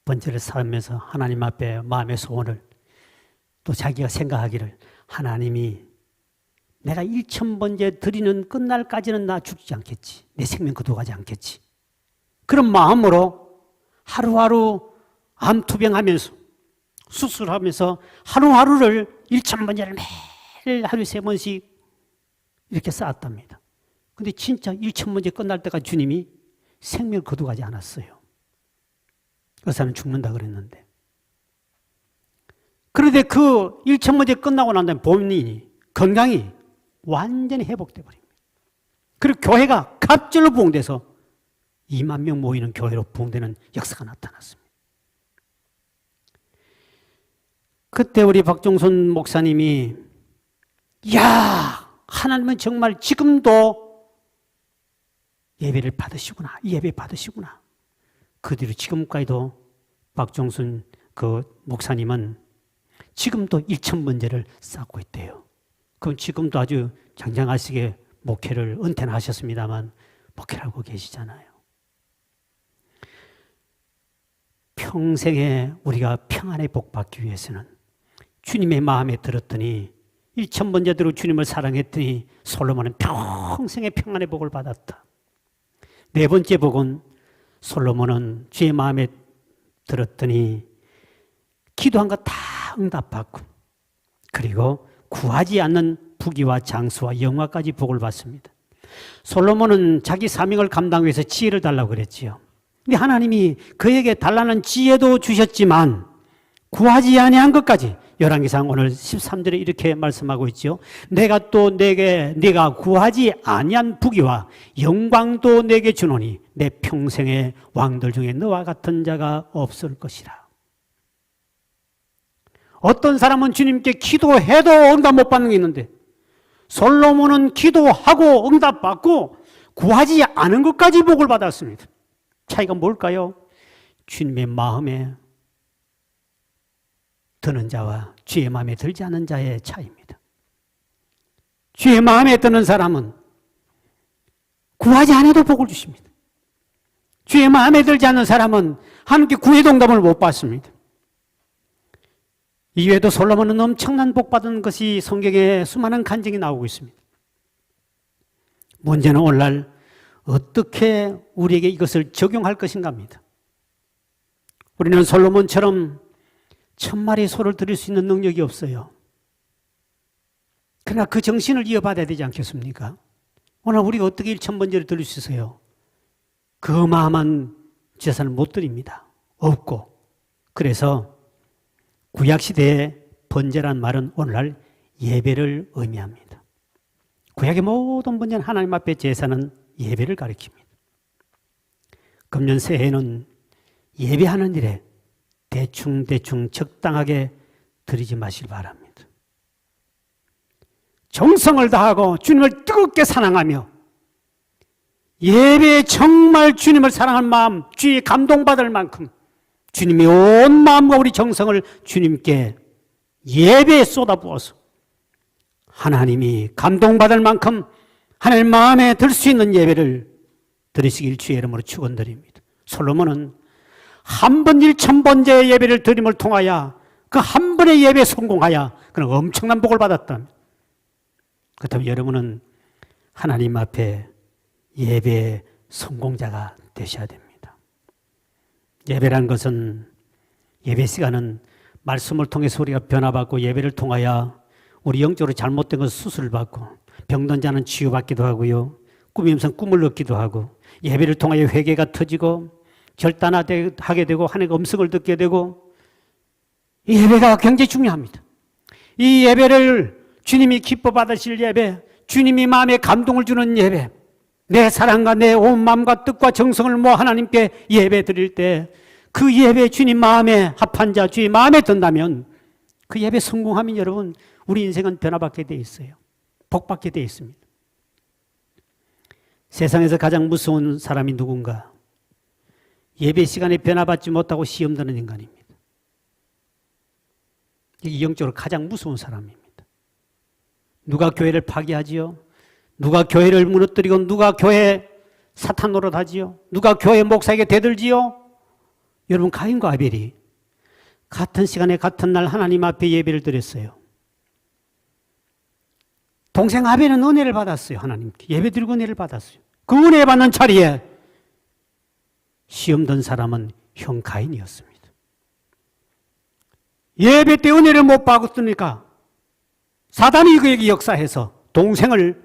번제를 사면서 하나님 앞에 마음의 소원을 또 자기가 생각하기를 하나님이 내가 1,000번제 드리는 끝날까지는 나 죽지 않겠지. 내 생명 거둬가지 않겠지. 그런 마음으로 하루하루 암투병하면서 수술하면서 하루하루를 1,000번째를 매일 하루에 3번씩 이렇게 쌓았답니다. 근데 진짜 1,000번째 끝날 때까지 주님이 생명을 거두가지 않았어요. 의사는 죽는다 그랬는데. 그런데 그 1,000번째 끝나고 난 다음에 본인이 건강이 완전히 회복돼 버립니다. 그리고 교회가 갑절로 부흥돼서 2만 명 모이는 교회로 부흥되는 역사가 나타났습니다. 그때 우리 박종선 목사님이 야, 하나님은 정말 지금도 예배를 받으시구나. 예배 받으시구나. 그 뒤로 지금까지도 박종순 그 목사님은 지금도 1,000번째를 쌓고 있대요. 그럼 지금도 아주 장장하시게 목회를 은퇴는 하셨습니다만 목회를 하고 계시잖아요. 평생에 우리가 평안의 복 받기 위해서는 주님의 마음에 들었더니 1,000번째대로 주님을 사랑했더니 솔로몬은 평생의 평안의 복을 받았다. 네 번째 복은 솔로몬은 주의 마음에 들었더니 기도한 거 다 응답받고 그리고 구하지 않는 부귀와 장수와 영화까지 복을 받습니다. 솔로몬은 자기 사명을 감당하기 위해서 지혜를 달라고 그랬지요. 근데 하나님이 그에게 달라는 지혜도 주셨지만 구하지 아니한 것까지 열왕기상 오늘 13절에 이렇게 말씀하고 있죠. 내가 또 네가 구하지 아니한 부귀와 영광도 내게 주노니 내 평생의 왕들 중에 너와 같은 자가 없을 것이라. 어떤 사람은 주님께 기도해도 응답 못 받는 게 있는데 솔로몬은 기도하고 응답받고 구하지 않은 것까지 복을 받았습니다. 차이가 뭘까요? 주님의 마음에 드는 자와 주의 마음에 들지 않는 자의 차이입니다. 주의 마음에 드는 사람은 구하지 않아도 복을 주십니다. 주의 마음에 들지 않는 사람은 하나님께 구해도 응답을 못 받습니다. 이외에도 솔로몬은 엄청난 복 받은 것이 성경에 수많은 간증이 나오고 있습니다. 문제는 오늘날 어떻게 우리에게 이것을 적용할 것인가입니다. 우리는 솔로몬처럼 1,000마리 소를 들일 수 있는 능력이 없어요. 그러나 그 정신을 이어받아야 되지 않겠습니까? 오늘 우리가 어떻게 1,000번째를 들릴 수 있어요? 그 어마어마한 재산을 못 드립니다. 없고. 그래서 구약시대의 번제란 말은 오늘날 예배를 의미합니다. 구약의 모든 번제는 하나님 앞에 제사는 예배를 가리킵니다. 금년 새해에는 예배하는 일에 대충 적당하게 드리지 마시길 바랍니다. 정성을 다하고 주님을 뜨겁게 사랑하며 예배에 정말 주님을 사랑할 마음, 주의 감동받을 만큼 주님의 온 마음과 우리 정성을 주님께 예배에 쏟아부어서 하나님이 감동받을 만큼 하나님 마음에 들 수 있는 예배를 드리시길 주의 이름으로 축원드립니다. 솔로몬은 한 번 1,000번째 예배를 드림을 통하여 그 한 번의 예배에 성공하여 그는 엄청난 복을 받았다. 그렇다면 여러분은 하나님 앞에 예배의 성공자가 되셔야 됩니다. 예배란 것은 예배 시간은 말씀을 통해서 우리가 변화받고 예배를 통하여 우리 영적으로 잘못된 것을 수술을 받고 병든 자는 치유받기도 하고요. 꿈이 없으면 꿈을 얻기도 하고 예배를 통하여 회개가 터지고 결단하게 되고 하나님의 음성을 듣게 되고 이 예배가 굉장히 중요합니다. 이 예배를 주님이 기뻐 받으실 예배, 주님이 마음에 감동을 주는 예배, 내 사랑과 내 온 마음과 뜻과 정성을 모아 하나님께 예배 드릴 때 그 예배 주님 마음에 합한 자, 주의 마음에 든다면 그 예배 성공하면 여러분 우리 인생은 변화받게 돼 있어요. 복받게 돼 있습니다. 세상에서 가장 무서운 사람이 누군가? 예배 시간에 변화받지 못하고 시험 드는 인간입니다. 이게 영적으로 가장 무서운 사람입니다. 누가 교회를 파괴하지요? 누가 교회를 무너뜨리고 누가 교회 사탄 노릇하지요? 누가 교회 목사에게 대들지요? 여러분 가인과 아벨이 같은 시간에 같은 날 하나님 앞에 예배를 드렸어요. 동생 아벨은 은혜를 받았어요. 하나님께 예배 드리고 은혜를 받았어요. 그 은혜 받는 자리에 시험 든 사람은 형 가인이었습니다. 예배 때 은혜를 못 받았으니까 사단이 그에게 역사해서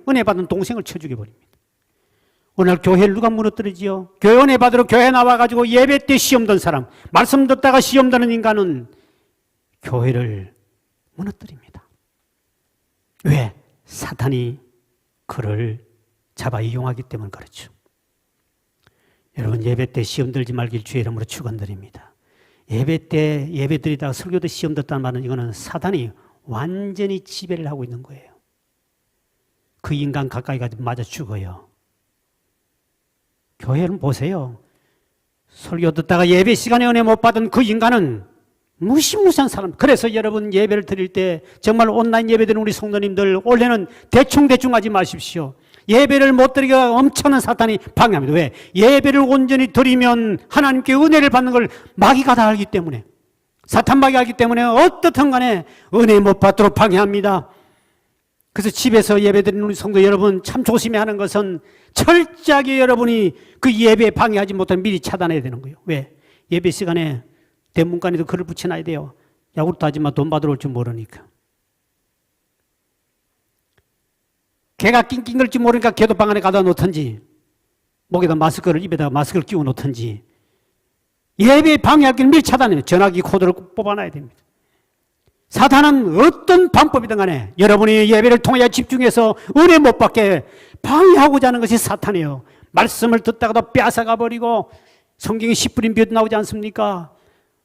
은혜 받은 동생을 쳐죽여 버립니다. 오늘 교회를 누가 무너뜨리지요? 교회 은혜 받으러 교회 나와가지고 예배 때 시험 든 사람, 말씀 듣다가 시험 드는 인간은 교회를 무너뜨립니다. 왜? 사탄이 그를 잡아 이용하기 때문에 그렇죠. 여러분, 예배 때 시험 들지 말길 주의 이름으로 축원드립니다. 예배 때 예배 드리다가 설교 때 시험 듣다는 말은 이거는 사탄이 완전히 지배를 하고 있는 거예요. 그 인간 가까이 가도 맞아 죽어요. 교회는 보세요. 설교 듣다가 예배 시간에 은혜 못 받은 그 인간은 무시무시한 사람. 그래서 여러분 예배를 드릴 때 정말 온라인 예배 드리는 우리 성도님들 올해는 대충 하지 마십시오. 예배를 못 드리기가 엄청난 사탄이 방해합니다. 왜? 예배를 온전히 드리면 하나님께 은혜를 받는 걸 마귀가 다 알기 때문에, 사탄 마귀가 알기 때문에 어떻든 간에 은혜 못 받도록 방해합니다. 그래서 집에서 예배 드리는 우리 성도 여러분 참 조심해야 하는 것은 철저하게 여러분이 그 예배에 방해하지 못하면 미리 차단해야 되는 거예요. 왜? 예배 시간에 대문간에도 글을 붙여놔야 돼요. 야구르트 하지만 돈 받으러 올 줄 모르니까. 개가 낑낑거릴지 모르니까 개도 방 안에 가다 놓던지, 목에다 마스크를, 입에다가 마스크를 끼워 놓던지, 예배에 방해할 길을 미리 차단해요. 전화기 코드를 꼭 뽑아놔야 됩니다. 사탄은 어떤 방법이든 간에 여러분이 예배를 통해 집중해서 은혜 못 받게 방해하고자 하는 것이 사탄이에요. 말씀을 듣다가도 빼앗아가 버리고, 성경에 10분인 몇 나오지 않습니까?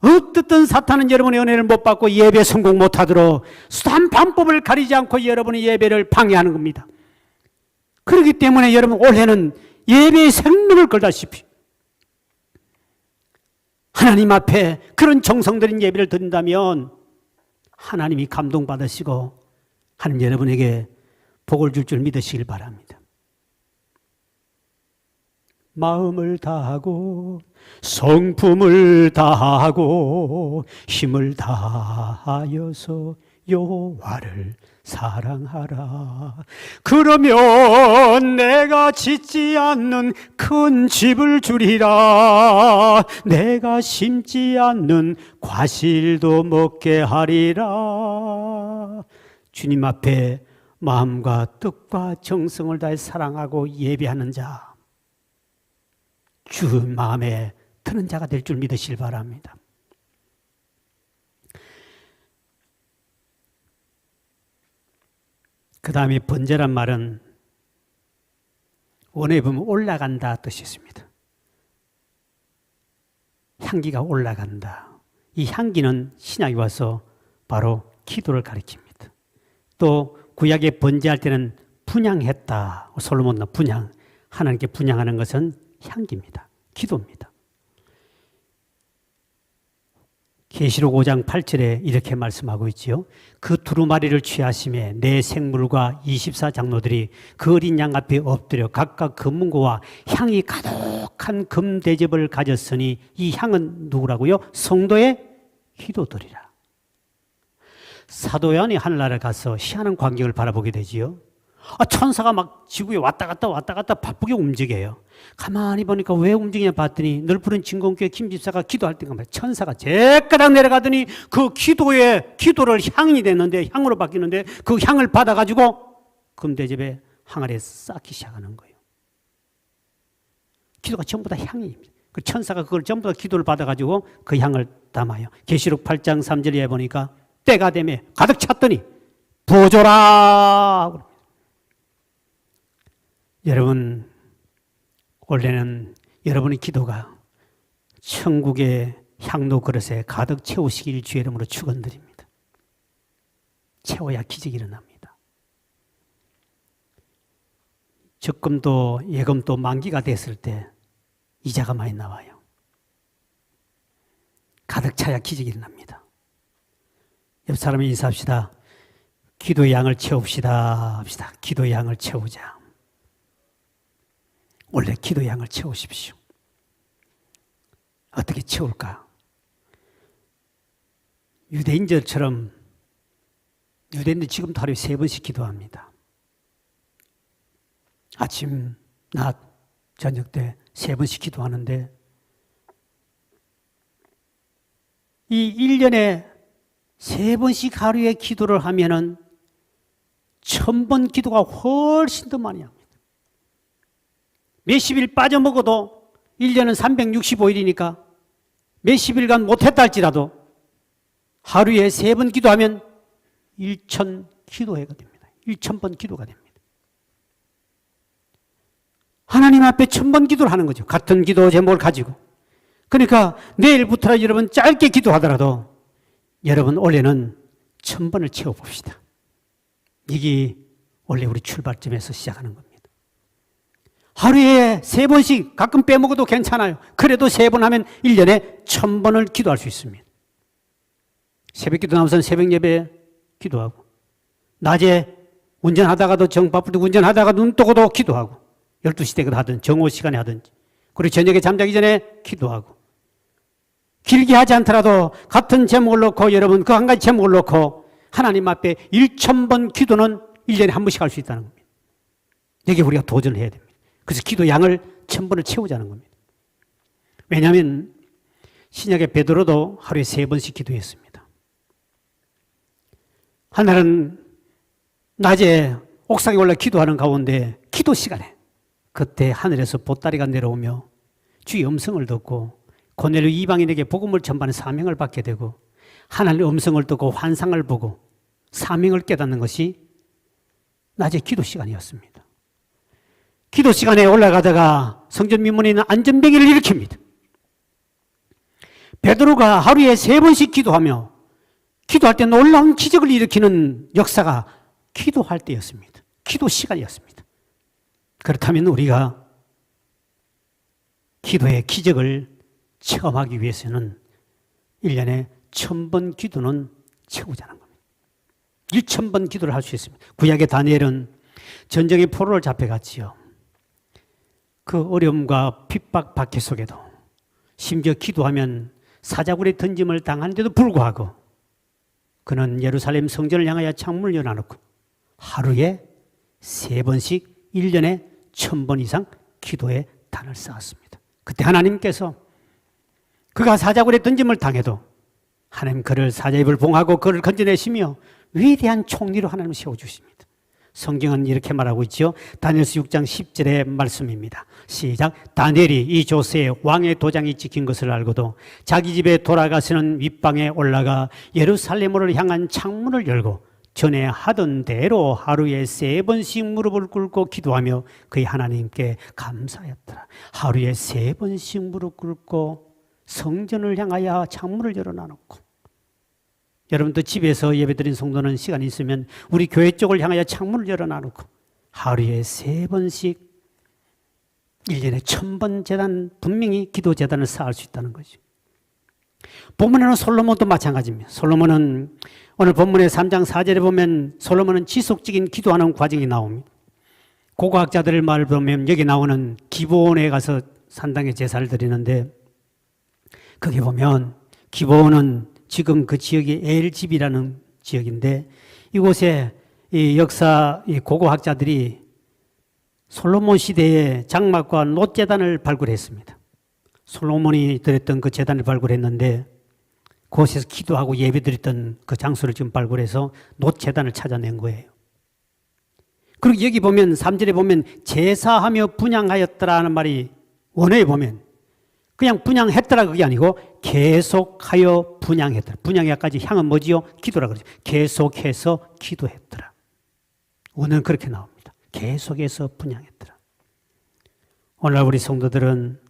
어떻든 사탄은 여러분의 은혜를 못 받고 예배 성공 못하도록 수단 방법을 가리지 않고 여러분의 예배를 방해하는 겁니다. 그렇기 때문에 여러분 올해는 예배의 생명을 걸다시피 하나님 앞에 그런 정성 들인 예배를 드린다면 하나님이 감동받으시고 하나님 여러분에게 복을 줄 줄 믿으시길 바랍니다. 마음을 다하고 성품을 다하고 힘을 다하여서 여호와를 사랑하라. 그러면 내가 짓지 않는 큰 집을 주리라. 내가 심지 않는 과실도 먹게 하리라. 주님 앞에 마음과 뜻과 정성을 다해 사랑하고 예배하는 자, 주 마음에 드는 자가 될 줄 믿으시길 바랍니다. 그 다음에 번제란 말은 원어에 보면 올라간다 뜻이 있습니다. 향기가 올라간다. 이 향기는 신약에 와서 바로 기도를 가리킵니다. 또 구약에 번제할 때는 분향했다. 솔로몬은 분향, 하나님께 분향하는 것은 향기입니다. 기도입니다. 계시록 5장 8절에 이렇게 말씀하고 있지요. 그 두루마리를 취하심에 내 생물과 24장로들이 그 어린 양 앞에 엎드려 각각 금문고와 향이 가득한 금대접을 가졌으니 이 향은 누구라고요? 성도의 기도들이라. 사도 요한이 하늘나라에 가서 희한한 광경을 바라보게 되지요. 천사가 막 지구에 왔다 갔다 바쁘게 움직여요. 가만히 보니까 왜 움직이냐 봤더니 널푸른 진공교회 김 집사가 기도할 때가 천사가 제까닥 내려가더니 그 기도를 향이 됐는데, 향으로 바뀌는데 그 향을 받아가지고 금대접에 항아리에 쌓기 시작하는 거예요. 기도가 전부 다 향입니다. 그 천사가 그걸 전부 다 기도를 받아가지고 그 향을 담아요. 계시록 8장 3절에 보니까 때가 되매 가득 찼더니 부어줘라. 여러분, 원래는 여러분의 기도가 천국의 향로 그릇에 가득 채우시길 주의 이름으로 축원드립니다. 채워야 기적이 일어납니다. 적금도 예금도 만기가 됐을 때 이자가 많이 나와요. 가득 차야 기적이 일어납니다. 옆 사람이 인사합시다. 기도의 양을 채웁시다 합시다. 기도의 양을 채우자. 원래 기도의 양을 채우십시오. 어떻게 채울까? 유대인들처럼, 유대인들 지금도 하루에 3번씩 기도합니다. 아침, 낮, 저녁 때 3번씩 기도하는데 이 1년에 3번씩 하루에 기도를 하면은 1000번 기도가 훨씬 더 많이 합니다. 몇십일 빠져먹어도 1년은 365일이니까 몇십일간 못했다 할지라도 하루에 3번 기도하면 1000 기도회가 됩니다. 1000번 기도가 됩니다. 하나님 앞에 1000번 기도를 하는 거죠. 같은 기도 제목을 가지고. 그러니까 내일부터 여러분 짧게 기도하더라도 여러분 올해는 1000번을 채워봅시다. 이게 원래 우리 출발점에서 시작하는 겁니다. 하루에 3번씩 가끔 빼먹어도 괜찮아요. 그래도 3번 하면 1년에 1000번을 기도할 수 있습니다. 새벽 기도 나와서 새벽 예배 기도하고, 낮에 운전하다가도 정 바쁠 때 운전하다가 눈 뜨고도 기도하고, 12시 되거든 하든 정오 시간에 하든지, 그리고 저녁에 잠자기 전에 기도하고, 길게 하지 않더라도 같은 제목을 놓고 여러분 그 한 가지 제목을 놓고 하나님 앞에 1000번 기도는 1년에 한 번씩 할 수 있다는 겁니다. 여기 우리가 도전을 해야 됩니다. 그래서 기도 양을 1000번을 채우자는 겁니다. 왜냐하면 신약의 베드로도 하루에 3번씩 기도했습니다. 하나는 낮에 옥상에 올라 기도하는 가운데 기도 시간에 그때 하늘에서 보따리가 내려오며 주의 음성을 듣고 고넬료 이방인에게 복음을 전파하는 사명을 받게 되고 하나님의 음성을 듣고 환상을 보고 사명을 깨닫는 것이 낮에 기도 시간이었습니다. 기도 시간에 올라가다가 성전 민문에 있는 안전병기를 일으킵니다. 베드로가 하루에 3번씩 기도하며 기도할 때 놀라운 기적을 일으키는 역사가 기도할 때였습니다. 기도 시간이었습니다. 그렇다면 우리가 기도의 기적을 체험하기 위해서는 1년에 1000번 기도는 채우자는 겁니다. 1000번 기도를 할 수 있습니다. 구약의 다니엘은 전쟁의 포로를 잡혀갔지요. 그 어려움과 핍박 박해 속에도 심지어 기도하면 사자굴에 던짐을 당하는데도 불구하고 그는 예루살렘 성전을 향하여 창문을 열어놓고 하루에 3번씩 1년에 1000번 이상 기도의 단을 쌓았습니다. 그때 하나님께서 그가 사자굴에 던짐을 당해도 하나님 그를 사자의 입을 봉하고 그를 건져내시며 위대한 총리로 하나님을 세워주십니다. 성경은 이렇게 말하고 있죠. 다니엘서 6장 10절의 말씀입니다. 시작. 다니엘이 이 조세에 왕의 도장이 찍힌 것을 알고도 자기 집에 돌아가서는 윗방에 올라가 예루살렘으로 향한 창문을 열고 전에 하던 대로 하루에 3번씩 무릎을 꿇고 기도하며 그의 하나님께 감사했더라. 하루에 3번씩 무릎 꿇고 성전을 향하여 창문을 열어놔놓고, 여러분도 집에서 예배드린 성도는 시간이 있으면 우리 교회 쪽을 향하여 창문을 열어놔놓고 하루에 3번씩 1년에 1000번 재단, 분명히 기도 재단을 쌓을 수 있다는 거죠. 본문에는 솔로몬도 마찬가지입니다. 솔로몬은 오늘 본문의 3장 4절에 보면 솔로몬은 지속적인 기도하는 과정이 나옵니다. 고고학자들의 말을 보면 여기 나오는 기브온에 가서 산당에 제사를 드리는데, 거기 보면 기브온은 지금 그 지역이 엘집이라는 지역인데, 이곳에 이 역사 이 고고학자들이 솔로몬 시대에 장막과 놋제단을 발굴했습니다. 솔로몬이 드렸던 그 제단을 발굴했는데 그곳에서 기도하고 예배드렸던 그 장소를 지금 발굴해서 놋제단을 찾아낸 거예요. 그리고 여기 보면 3절에 보면 제사하며 분향하였더라는 말이 원어에 보면 그냥 분향했더라 그게 아니고 계속하여 분향했더라. 분향에까지 향은 뭐지요? 기도라 그러죠. 계속해서 기도했더라. 원어는 그렇게 나옵니다. 계속해서 분향했더라. 오늘날 우리 성도들은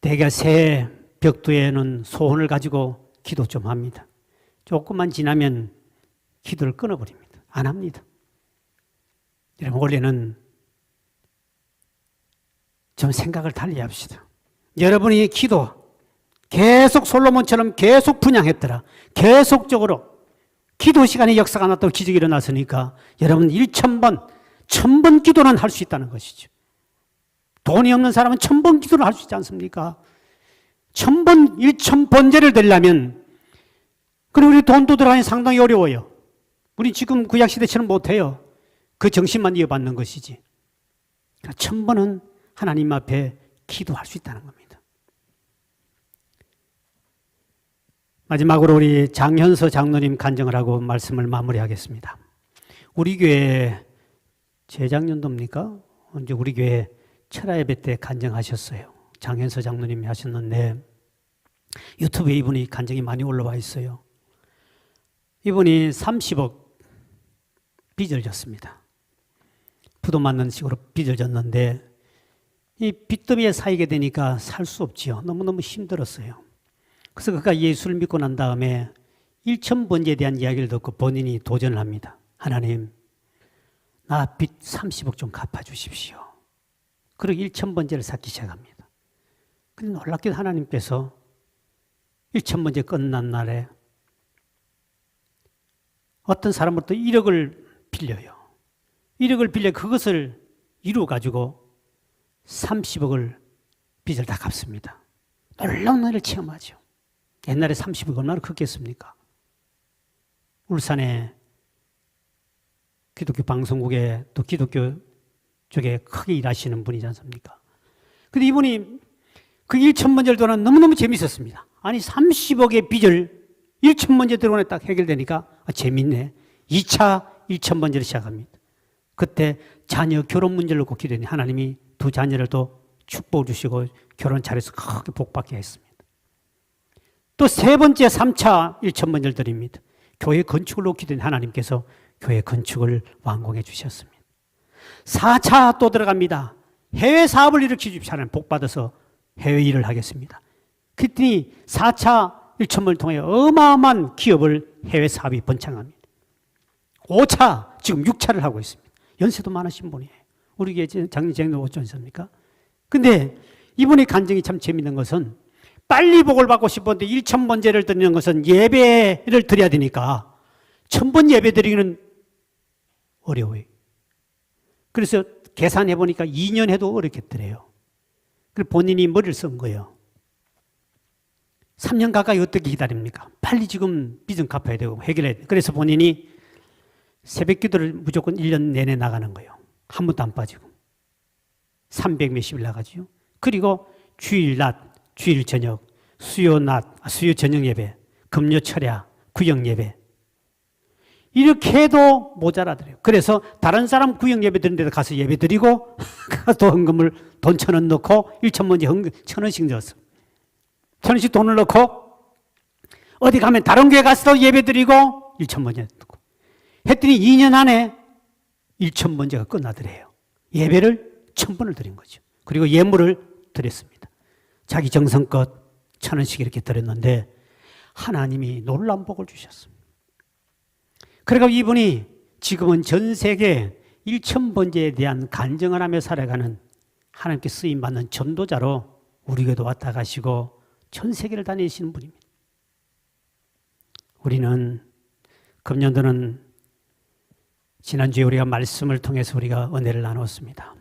대개 새 벽두에는 소원을 가지고 기도 좀 합니다. 조금만 지나면 기도를 끊어버립니다. 안 합니다. 여러분, 원래는 좀 생각을 달리 합시다. 여러분이 기도 계속 솔로몬처럼 계속 분향했더라. 계속적으로 기도 시간에 역사가 났다고 기적이 일어났으니까 여러분 1000번, 1000번 기도는 할 수 있다는 것이죠. 돈이 없는 사람은 1000번 기도를 할 수 있지 않습니까? 1000번, 1000번제를 드리려면, 그리고 우리 돈도 들어가니 상당히 어려워요. 우리 지금 구약시대처럼 못해요. 그 정신만 이어받는 것이지. 1000번은 하나님 앞에 기도할 수 있다는 겁니다. 마지막으로 우리 장현서 장로님 간증을 하고 말씀을 마무리하겠습니다. 우리 교회 재작년도입니까? 언제 우리 교회 철야예배 때 간증하셨어요. 장현서 장로님이 하셨는데 유튜브에 이분이 간증이 많이 올라와 있어요. 이분이 30억 빚을 졌습니다. 부도 맞는 식으로 빚을 졌는데 이 빚더미에 쌓이게 되니까 살 수 없지요. 너무너무 힘들었어요. 그래서 그가 예수를 믿고 난 다음에 일천번제에 대한 이야기를 듣고 본인이 도전을 합니다. 하나님, 나 빚 30억 좀 갚아주십시오. 그리고 일천번제를 쌓기 시작합니다. 근데 놀랍게도 하나님께서 일천번제 끝난 날에 어떤 사람으로부터 1억을 빌려요. 1억을 빌려 그것을 이루어가지고 30억을 빚을 다 갚습니다. 놀라운 날을 체험하죠. 옛날에 30억 얼마나 컸겠습니까? 울산에 기독교 방송국에 또 기독교 쪽에 크게 일하시는 분이지 않습니까? 근데 이분이 그 1천번제를 도는 너무너무 재밌었습니다. 아니 30억의 빚을 1천번제 들어오네 딱 해결되니까 재밌네. 2차 1천번제를 시작합니다. 그때 자녀 결혼 문제를 놓고 기도했더니 하나님이 두 자녀를 또 축복을 주시고 결혼 잘해서 크게 복받게 했습니다. 또 세 번째 3차 1천번제를 드립니다. 교회 건축을 놓고 기도했더니 하나님께서 교회 건축을 완공해 주셨습니다. 4차 또 들어갑니다. 해외 사업을 일으켜 주십시오. 하나님 복받아서 해외 일을 하겠습니다. 그랬더니 4차 1천번을 통해 어마어마한 기업을 해외 사업이 번창합니다. 5차, 지금 6차를 하고 있습니다. 연세도 많으신 분이에요. 우리 교회 장로님 어쩌 않습니까? 근데 이분의 간증이 참 재밌는 것은 빨리 복을 받고 싶었는데 1천번제를 드리는 것은 예배를 드려야 되니까 1000번 예배 드리기는 어려워요. 그래서 계산해 보니까 2년 해도 어렵겠더래요. 그래서 본인이 머리를 쓴 거예요. 3년 가까이 어떻게 기다립니까? 빨리 지금 빚은 갚아야 되고 해결해야 돼요. 그래서 본인이 새벽 기도를 무조건 1년 내내 나가는 거예요. 한 번도 안 빠지고. 300 몇십일 나가지요. 그리고 주일 낮, 주일 저녁, 수요 낮, 수요 저녁 예배, 금요 철야, 구역 예배. 이렇게 해도 모자라더래요. 그래서 다른 사람 구역 예배 드리는 데도 가서 예배 드리고 또 헌금을 돈 1,000원 넣고 1천번제 헌금 1,000원씩 넣었어. 1,000원씩 돈을 넣고 어디 가면 다른 교회 가서 예배 드리고 1천번제 넣고 했더니 2년 안에 1천번제가 끝나더래요. 예배를 1,000번을 드린 거죠. 그리고 예물을 드렸습니다. 자기 정성껏 1,000원씩 이렇게 드렸는데 하나님이 놀라운 복을 주셨습니다. 그러니까 이분이 지금은 전 세계 1천번제에 대한 간증을 하며 살아가는 하나님께 쓰임받는 전도자로 우리 교회도 왔다 가시고 전 세계를 다니시는 분입니다. 우리는 금년도는 지난주에 우리가 말씀을 통해서 우리가 은혜를 나누었습니다.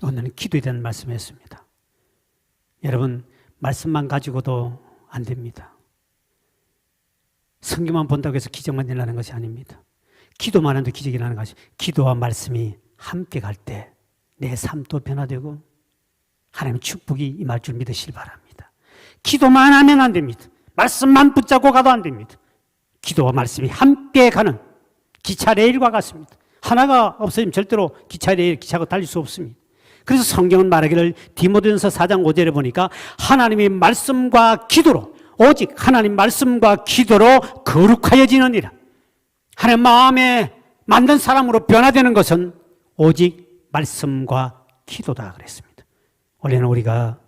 오늘은 기도에 대한 말씀을 했습니다. 여러분 말씀만 가지고도 안 됩니다. 성경만 본다고 해서 기적만 일어나는 것이 아닙니다. 기도만 해도 기적이 일어나는 것이 기도와 말씀이 함께 갈 때 내 삶도 변화되고 하나님의 축복이 임할 줄 믿으시길 바랍니다. 기도만 하면 안 됩니다. 말씀만 붙잡고 가도 안 됩니다. 기도와 말씀이 함께 가는 기차 레일과 같습니다. 하나가 없으면 절대로 기차 레일, 기차가 달릴 수 없습니다. 그래서 성경은 말하기를 디모데전서 4장 5절에 보니까 하나님의 말씀과 기도로 오직 하나님 말씀과 기도로 거룩하여지느니라. 하나님 마음에 만든 사람으로 변화되는 것은 오직 말씀과 기도다 그랬습니다. 원래는 우리가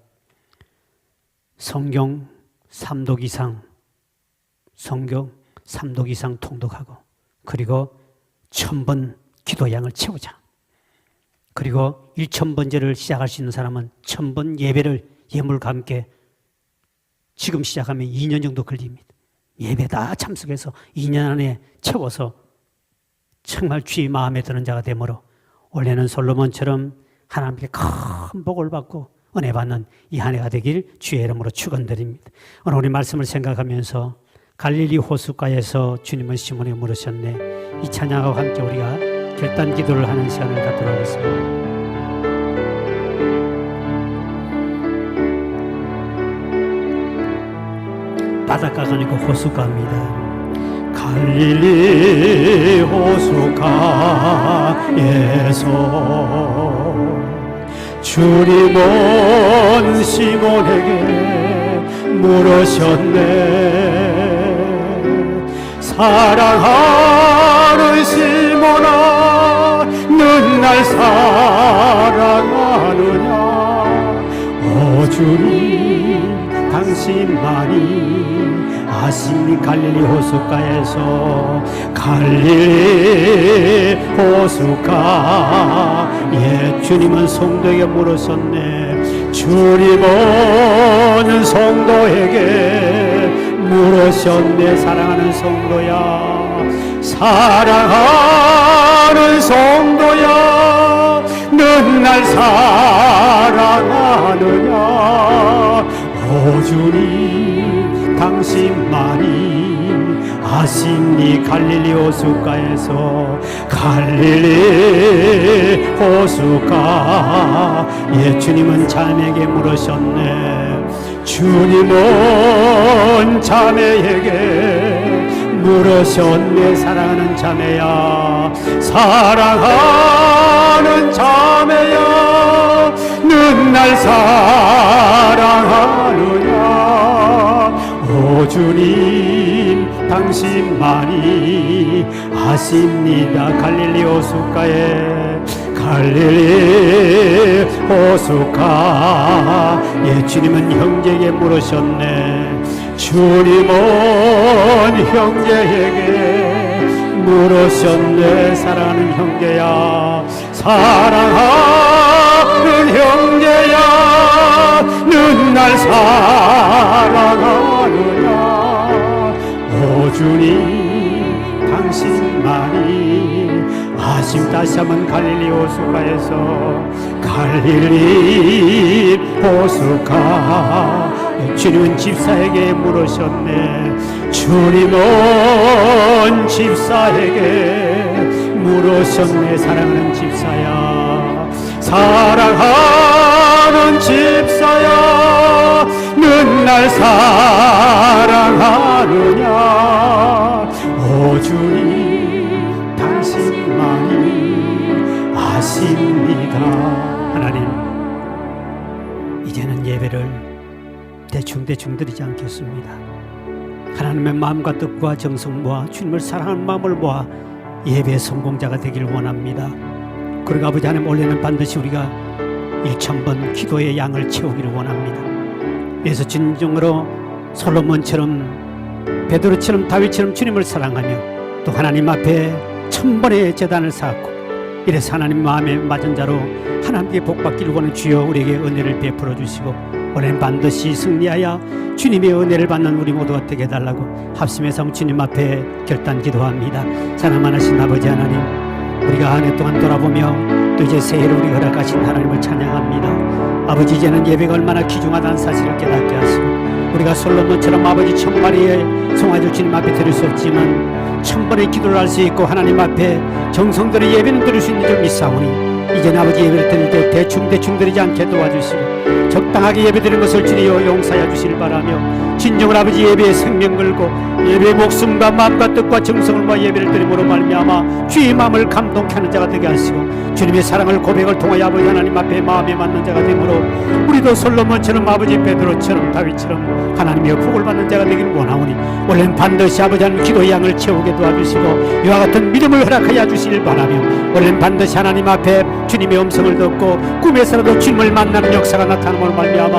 성경 3독 이상 통독하고 그리고 1000번 기도량을 채우자. 그리고 1000번제를 시작할 수 있는 사람은 1000번 예배를 예물과 함께 지금 시작하면 2년 정도 걸립니다. 예배 다 참석해서 2년 안에 채워서 정말 주의 마음에 드는 자가 되므로 원래는 솔로몬처럼 하나님께 큰 복을 받고 은혜 받는 이 한 해가 되길 주의 이름으로 축원드립니다. 오늘 우리 말씀을 생각하면서 갈릴리 호숫가에서 주님은 시몬에게 물으셨네. 이 찬양과 함께 우리가 결단 기도를 하는 시간을 갖도록 하겠습니다. 바닷가가 아니고 호숫가입니다. 갈릴리 호숫가에서 주님은 시몬에게 물으셨네. 사랑하는 시몬아, 넌 날 사랑하느냐? 오 주님, 당신만이 아시니 갈릴리 호숫가에서, 갈릴리 호숫가. 예, 주님은 성도에게 물으셨네. 주님은 성도에게 물으셨네. 사랑하는 성도야, 사랑하는 성도야, 넌 날 사랑하느냐? 오 주님, 당신만이 아시니 갈릴리 호숫가에서, 갈릴리 호숫가. 예, 주님은 자매에게 물으셨네. 주님은 자매에게 물으셨네. 사랑하는 자매야, 사랑하는 자매야, 넌 날 사랑하느냐? 오 주님, 당신만이 아십니다. 갈릴리 호숫가에, 갈릴리 호숫가. 예, 주님은 형제에게 물으셨네. 주님은 형제에게 물으셨네. 사랑하는 형제야, 사랑하는 형제야, 넌 날 사랑하느냐? 오 주님, 당신만이 아심. 다시 한번 갈릴리 호숫가에서, 갈릴리 호숫가. 주님은 집사에게 물으셨네. 주님은 집사에게 물으셨네. 사랑하는 집사야, 사랑하는 집사야, 넌 날 사랑하느냐? 오 주님, 당신만이 아십니다. 하나님, 이제는 예배를 대충 드리지 않겠습니다. 하나님의 마음과 뜻과 정성 모아 주님을 사랑하는 마음을 모아 예배의 성공자가 되길 원합니다. 그리고 아버지 하나님, 올해는 반드시 우리가 1000번 기도의 양을 채우기를 원합니다. 그래서 진정으로 솔로몬처럼, 베드로처럼, 다윗처럼 주님을 사랑하며 또 하나님 앞에 1000번의 제단을 쌓았고, 이래서 하나님 마음에 맞은 자로 하나님께 복받기를 원하는 주여, 우리에게 은혜를 베풀어 주시고 올해는 반드시 승리하여 주님의 은혜를 받는 우리 모두가 되게 해달라고 합심해서 주님 앞에 결단 기도합니다. 사랑하신 아버지 하나님, 우리가 한 해 동안 돌아보며 또 이제 새해를 우리가 허락하신 하나님을 찬양합니다. 아버지, 이제는 예배가 얼마나 귀중하다는 사실을 깨닫게 하시고, 우리가 솔로몬처럼 아버지 1000마리의 송아지를 주님 앞에 드릴 수 없지만 1000번의 기도를 할 수 있고 하나님 앞에 정성들의 예배는 드릴 수 있는 줄 믿사오니, 이제는 아버지 예배를 드릴 때 대충 드리지 않게 도와주시고 적당하게 예배드리는 것을 주여 용서하여 주시길 바라며, 진정으로 아버지 예배에 생명 걸고 예배의 목숨과 마음과 뜻과 정성을 모아 예배를 드림으로 말미암아 주의 마음을 감동케 하는 자가 되게 하시고, 주님의 사랑을 고백을 통하여 아버지 하나님 앞에 마음에 맞는 자가 되므로 우리도 솔로몬처럼, 아버지 베드로처럼, 다윗처럼 하나님의 복을 받는 자가 되기를 원하오니, 올해는 반드시 아버지 하나님 기도의 양을 채우게 도와주시고 이와 같은 믿음을 허락하여 주시길 바라며, 올해는 반드시 하나님 앞에 주님의 음성을 듣고 꿈에서라도 주님을 만나는 역사가 나타남으로 말미암아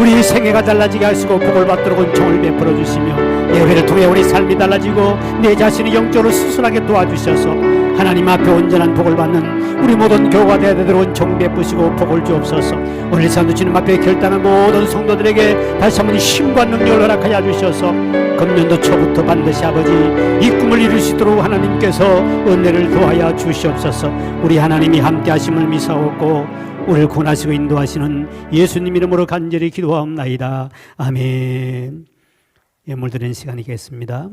우리 생애가 달라지게 하시고 복을 받도록 은총을 베풀어 주시며, 예배를 통해 우리 삶이 달라지고 내 자신이 영적으로 수술하게 도와주셔서 하나님 앞에 온전한 복을 받는 우리 모든 교우가 되도록 은총 베푸시고 복을 주옵소서. 오늘 산도 주님 앞에 결단한 모든 성도들에게 다시 한번 힘과 능력을 허락하여 주셔서 금년도 초부터 반드시 아버지 이 꿈을 이룰 수 있도록 하나님께서 은혜를 도하여 주시옵소서. 우리 하나님이 함께 하심을 미사오고 우리를 구원하시고 인도하시는 예수님 이름으로 간절히 기도하옵나이다. 아멘. 예물 드리는 시간이겠습니다.